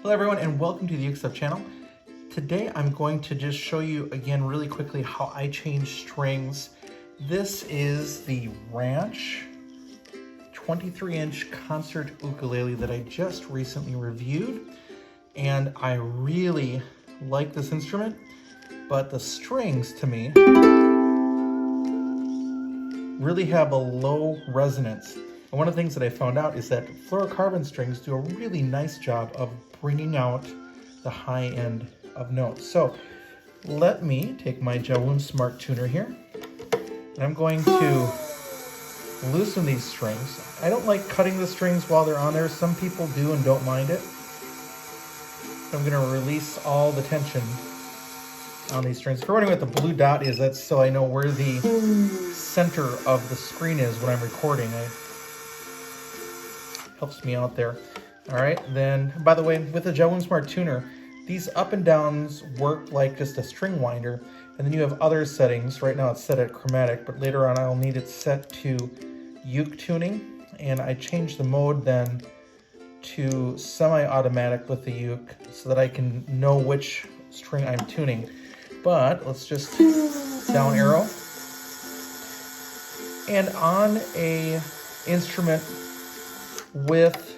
Hello everyone and welcome to the UkeStuff channel. Today I'm going to just show you again really quickly how I change strings. This is the Ranch 23-inch concert ukulele that I just recently reviewed, and I really like this instrument, but the strings to me really have a low resonance. And one of the things that I found out is that fluorocarbon strings do a really nice job of bringing out the high end of notes. So let me take my Jawun Smart Tuner here, and I'm going to loosen these strings. I don't like cutting the strings while they're on there. Some people do and don't mind it. I'm going to release all the tension on these strings. If you're wondering what the blue dot is, that's so I know where the center of the screen is when I'm recording. It helps me out there. All right, then, by the way, with the Jawun Smart Tuner, these up and downs work like just a string winder, and then you have other settings. Right now it's set at chromatic, but later on I'll need it set to uke tuning, and I change the mode then to semi-automatic with the uke so that I can know which string I'm tuning. But let's just down arrow. And on a instrument with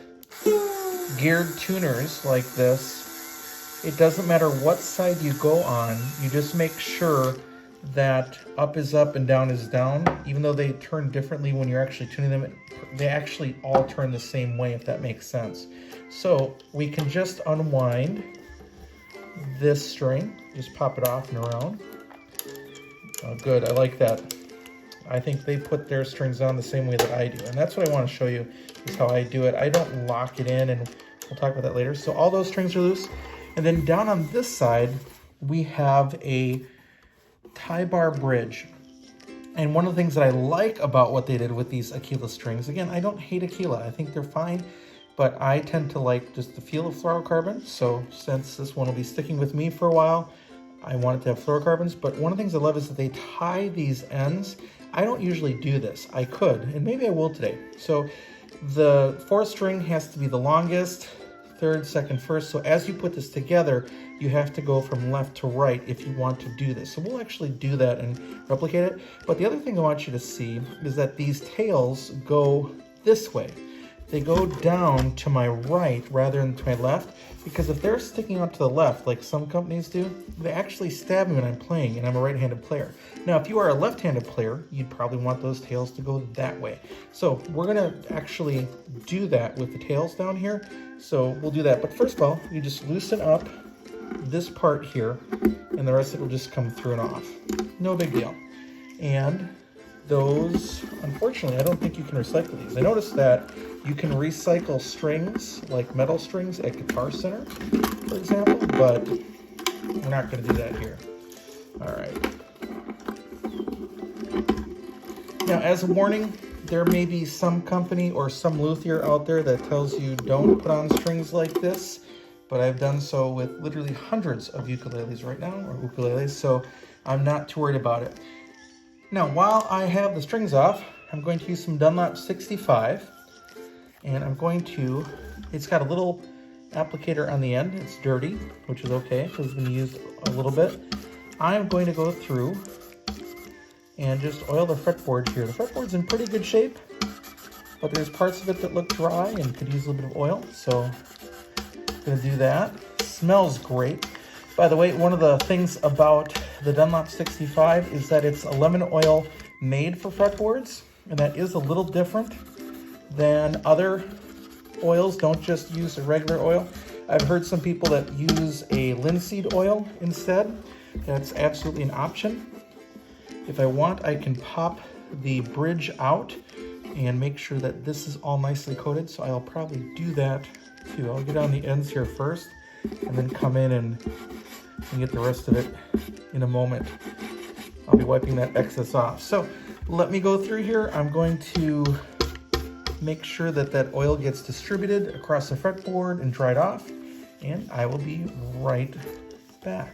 geared tuners like this, it doesn't matter what side you go on, you just make sure that up is up and down is down. Even though they turn differently when you're actually tuning them, they actually all turn the same way, if that makes sense. So we can just unwind this string, just pop it off and around. Oh, good, I like that. I think they put their strings on the same way that I do, and that's what I want to show you is how I do it. I don't lock it in, and we'll talk about that later. So all those strings are loose, and then down on this side we have a tie bar bridge. And one of the things that I like about what they did with these Aquila strings, again, I don't hate Aquila, I think they're fine, but I tend to like just the feel of fluorocarbon. So since this one will be sticking with me for a while, I want it to have fluorocarbons. But one of the things I love is that they tie these ends. I don't usually do this. I could, and maybe I will today. So the fourth string has to be the longest, third, second, first. So as you put this together, you have to go from left to right if you want to do this. So we'll actually do that and replicate it. But the other thing I want you to see is that these tails go this way. They go down to my right rather than to my left, because if they're sticking out to the left, like some companies do, they actually stab me when I'm playing, and I'm a right-handed player. Now, if you are a left-handed player, you'd probably want those tails to go that way. So we're gonna actually do that with the tails down here. So we'll do that. But first of all, you just loosen up this part here, and the rest of it will just come through and off. No big deal. And those, unfortunately, I don't think you can recycle these. I noticed that you can recycle strings, like metal strings at Guitar Center, for example, but we're not going to do that here. All right. Now, as a warning, there may be some company or some luthier out there that tells you don't put on strings like this, but I've done so with literally hundreds of ukuleles right now, or ukuleles, so I'm not too worried about it. Now, while I have the strings off, I'm going to use some Dunlop 65, and I'm going to, it's got a little applicator on the end. It's dirty, which is okay, because it's been used a little bit. I'm going to go through and just oil the fretboard here. The fretboard's in pretty good shape, but there's parts of it that look dry and could use a little bit of oil, so I'm gonna do that. Smells great. By the way, one of the things about the Dunlop 65 is that it's a lemon oil made for fretboards, and that is a little different than other oils. Don't just use a regular oil. I've heard some people that use a linseed oil instead. That's absolutely an option. If I want, I can pop the bridge out and make sure that this is all nicely coated, so I'll probably do that too. I'll get on the ends here first, and then come in and get the rest of it in a moment. I'll be wiping that excess off. So let me go through here. I'm going to make sure that that oil gets distributed across the fretboard and dried off, and I will be right back.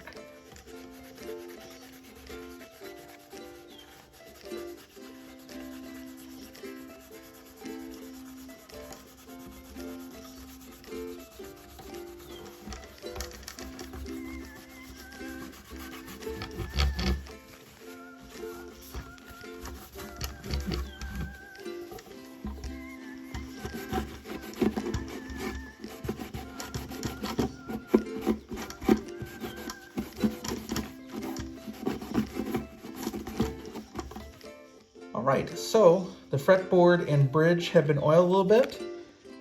right, so the fretboard and bridge have been oiled a little bit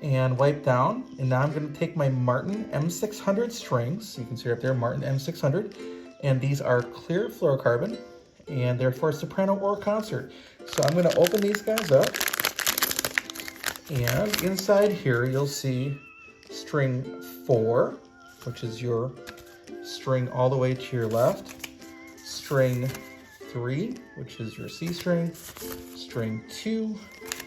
and wiped down. And now I'm going to take my Martin M600 strings. You can see right there, Martin M600. And these are clear fluorocarbon, and they're for soprano or concert. So I'm going to open these guys up. And inside here, you'll see string 4, which is your string all the way to your left. String 3, which is your C string. String 2,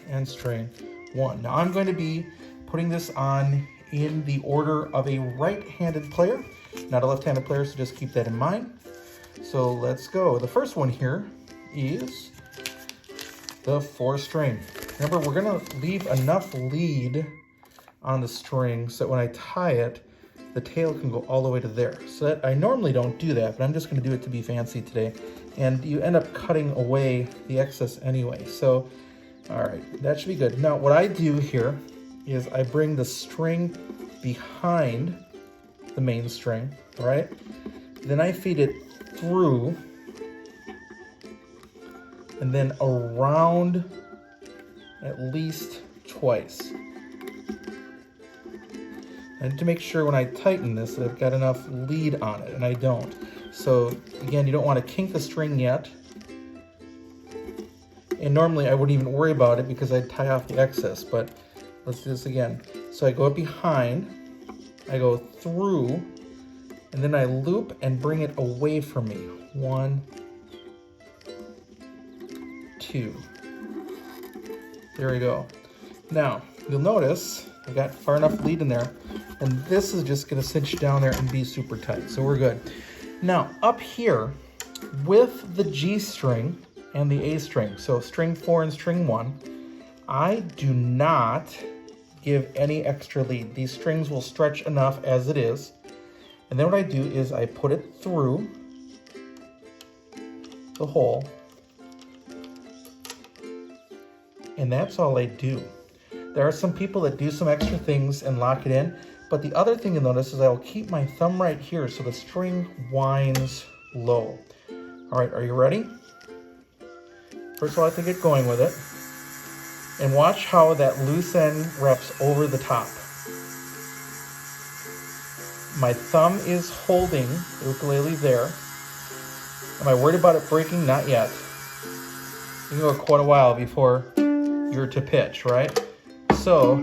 and string 1. Now I'm going to be putting this on in the order of a right-handed player, not a left-handed player, so just keep that in mind. So let's go. The first one here is the 4 string. Remember, we're gonna leave enough lead on the string so that when I tie it, the tail can go all the way to there. So that, I normally don't do that, but I'm just gonna do it to be fancy today. And you end up cutting away the excess anyway. So, all right, that should be good. Now, what I do here is I bring the string behind the main string, all right? Then I feed it through and then around at least twice. I need to make sure when I tighten this that I've got enough lead on it, and I don't. So again, you don't want to kink the string yet. And normally I wouldn't even worry about it because I'd tie off the excess, but let's do this again. So I go up behind, I go through, and then I loop and bring it away from me. 1, 2. There we go. Now, you'll notice I got far enough lead in there, and this is just gonna cinch down there and be super tight, so we're good. Now, up here, with the G string and the A string, so string 4 and string 1, I do not give any extra lead. These strings will stretch enough as it is, and then what I do is I put it through the hole, and that's all I do. There are some people that do some extra things and lock it in, but the other thing you'll notice is I will keep my thumb right here so the string winds low. All right, are you ready? First of all, I have to get going with it. And watch how that loose end wraps over the top. My thumb is holding the ukulele there. Am I worried about it breaking? Not yet. You can go quite a while before you're to pitch, right? So,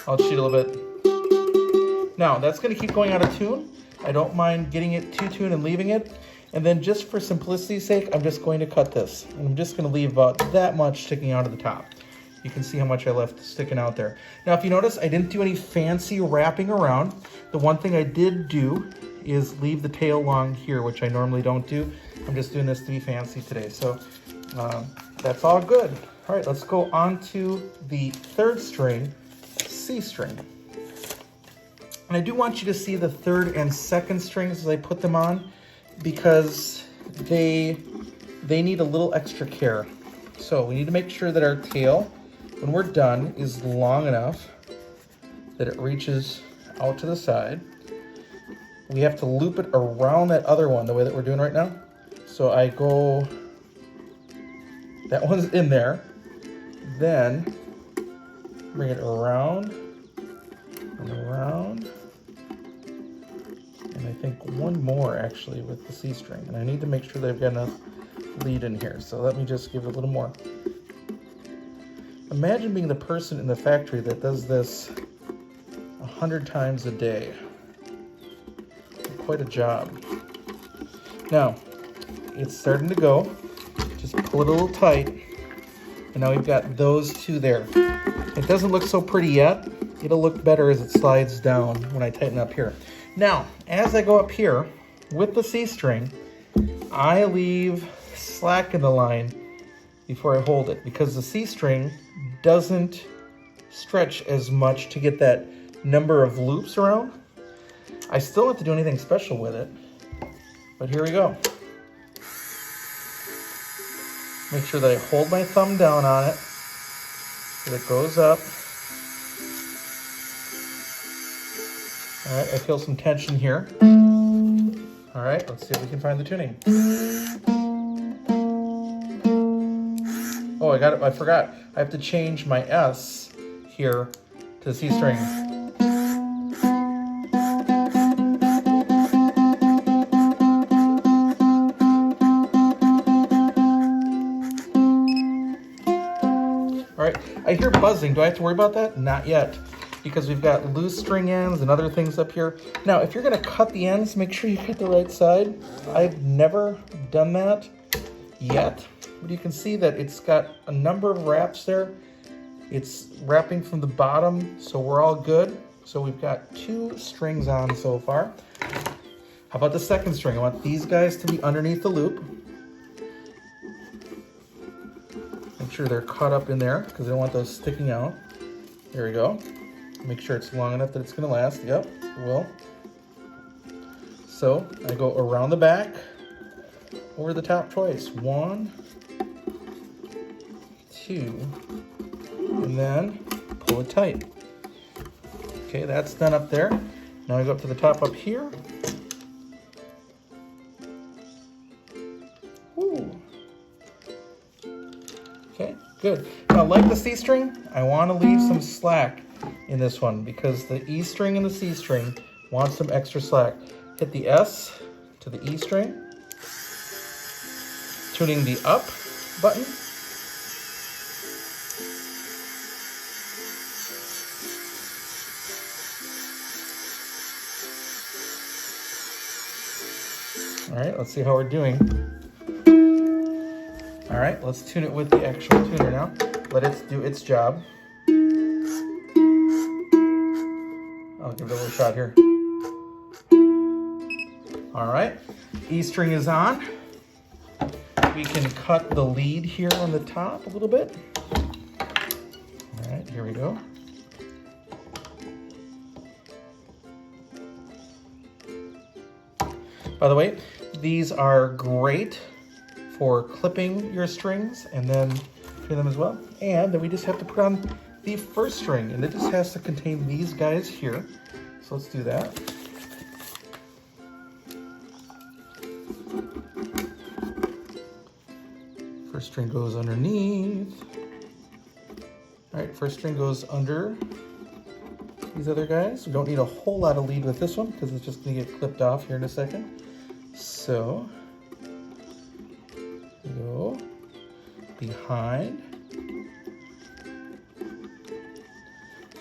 I'll cheat a little bit. Now, that's going to keep going out of tune. I don't mind getting it to tune and leaving it. And then just for simplicity's sake, I'm just going to cut this. And I'm just going to leave about that much sticking out of the top. You can see how much I left sticking out there. Now, if you notice, I didn't do any fancy wrapping around. The one thing I did do is leave the tail long here, which I normally don't do. I'm just doing this to be fancy today. So that's all good. All right, let's go on to the 3rd string, C string. And I do want you to see the 3rd and 2nd strings as I put them on, because they need a little extra care. So we need to make sure that our tail, when we're done, is long enough that it reaches out to the side. We have to loop it around that other one the way that we're doing right now. So I go, that one's in there, then bring it around and around, and I think one more actually with the C string. And I need to make sure that I've got enough lead in here. So let me just give it a little more. Imagine being the person in the factory that does this 100 times a day. Quite a job. Now, it's starting to go. Just pull it a little tight. And now we've got those 2 there. It doesn't look so pretty yet. It'll look better as it slides down when I tighten up here. Now, as I go up here with the C string, I leave slack in the line before I hold it, because the C string doesn't stretch as much to get that number of loops around. I still don't have to do anything special with it, but here we go. Make sure that I hold my thumb down on it It goes up. All right, I feel some tension here. All right, let's see if we can find the tuning. Oh, I forgot. I have to change my S here to the C string. All right, I hear buzzing. Do I have to worry about that? Not yet, because we've got loose string ends and other things up here. Now, if you're gonna cut the ends, make sure you cut the right side. I've never done that yet, but you can see that it's got a number of wraps there. It's wrapping from the bottom, so we're all good. So we've got 2 strings on so far. How about the second string? I want these guys to be underneath the loop. Make sure they're caught up in there because I don't want those sticking out. There we go. Make sure it's long enough that it's gonna last. Yep, it will. So I go around the back, over the top twice. 1, 2, and then pull it tight. Okay, that's done up there. Now I go up to the top up here. Ooh. Okay, good. Now, like the C string, I want to leave some slack in this one because the E string and the C string want some extra slack. Hit the S to the E string, tuning the up button. All right, let's see how we're doing. All right, let's tune it with the actual tuner now. Let it do its job. I'll give it a little shot here. All right, E string is on. We can cut the lead here on the top a little bit. All right, here we go. By the way, these are great for clipping your strings and then tune them as well. And then we just have to put on the first string, and it just has to contain these guys here. So let's do that. First string goes underneath. All right, first string goes under these other guys. We don't need a whole lot of lead with this one because it's just gonna get clipped off here in a second. So, go behind.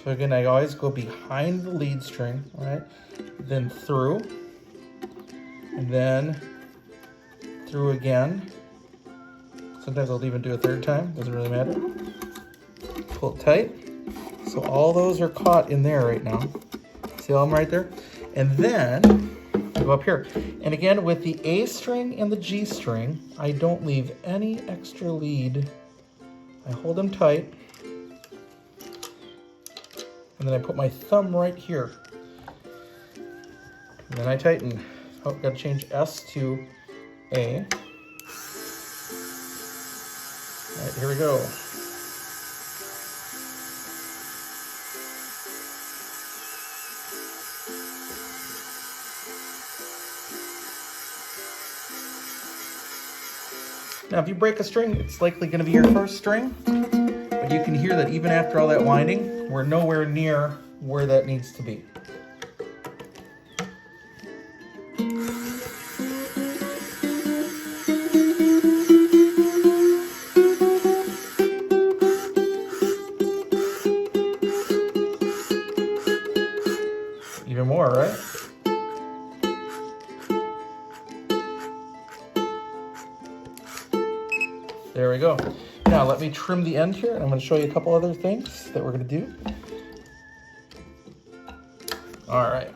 So again, I always go behind the lead string, right? Then through, and then through again. Sometimes I'll even do a third time, doesn't really matter. Pull it tight. So all those are caught in there right now. See all of them right there? And then I go up here. And again, with the A string and the G string, I don't leave any extra lead. I hold them tight. And then I put my thumb right here. And then I tighten. Oh, gotta change S to A. All right, here we go. Now, if you break a string, it's likely going to be your first string, but you can hear that even after all that winding, we're nowhere near where that needs to be. Even more, right? There we go. Now let me trim the end here, and I'm going to show you a couple other things that we're going to do. All right.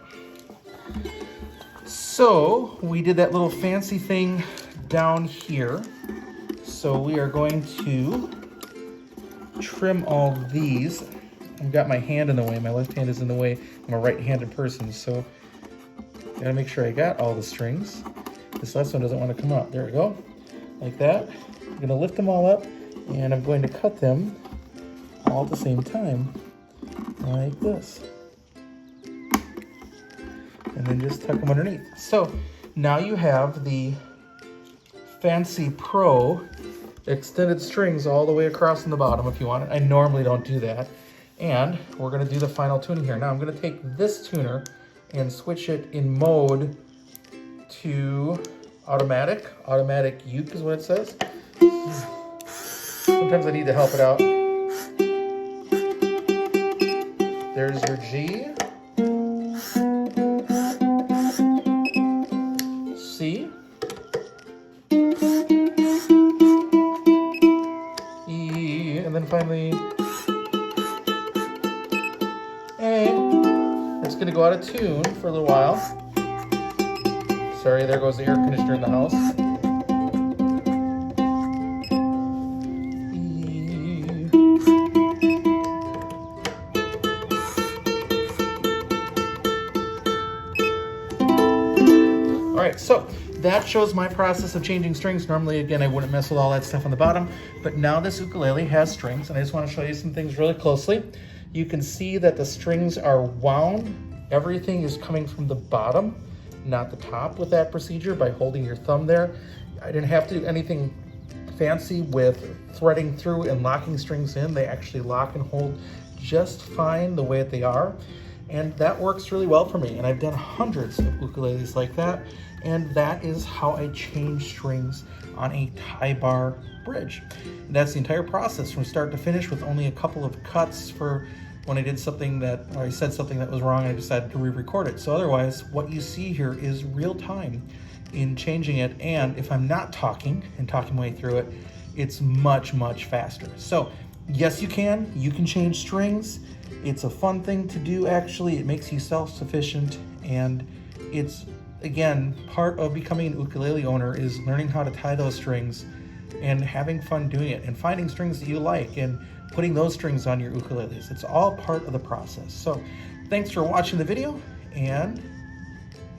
So we did that little fancy thing down here. So we are going to trim all these. I've got my hand in the way. My left hand is in the way. I'm a right-handed person, so I gotta make sure I got all the strings. This last one doesn't want to come up. There we go, like that. I'm gonna lift them all up, and I'm going to cut them all at the same time, like this. And then just tuck them underneath. So now you have the fancy pro extended strings all the way across in the bottom if you want it. I normally don't do that. And we're gonna do the final tuning here. Now I'm gonna take this tuner and switch it in mode to automatic. Automatic uke is what it says. Sometimes I need to help it out. There's your G. C. E. And then finally A. It's going to go out of tune for a little while. Sorry, there goes the air conditioner in the house. All right, so that shows my process of changing strings. Normally, again, I wouldn't mess with all that stuff on the bottom, but now this ukulele has strings, and I just want to show you some things really closely. You can see that the strings are wound. Everything is coming from the bottom, not the top with that procedure by holding your thumb there. I didn't have to do anything fancy with threading through and locking strings in. They actually lock and hold just fine the way that they are. And that works really well for me. And I've done hundreds of ukuleles like that. And that is how I change strings on a tie bar bridge. And that's the entire process from start to finish with only a couple of cuts for when I did something that, or I said something that was wrong, I decided to re-record it. So otherwise, what you see here is real time in changing it. And if I'm not talking and talking my way through it, it's much, much faster. So yes, you can change strings. It's a fun thing to do, actually. It makes you self-sufficient, and it's, again, part of becoming an ukulele owner is learning how to tie those strings and having fun doing it and finding strings that you like and putting those strings on your ukuleles. It's all part of the process. So thanks for watching the video, and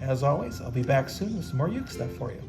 as always, I'll be back soon with some more uke stuff for you.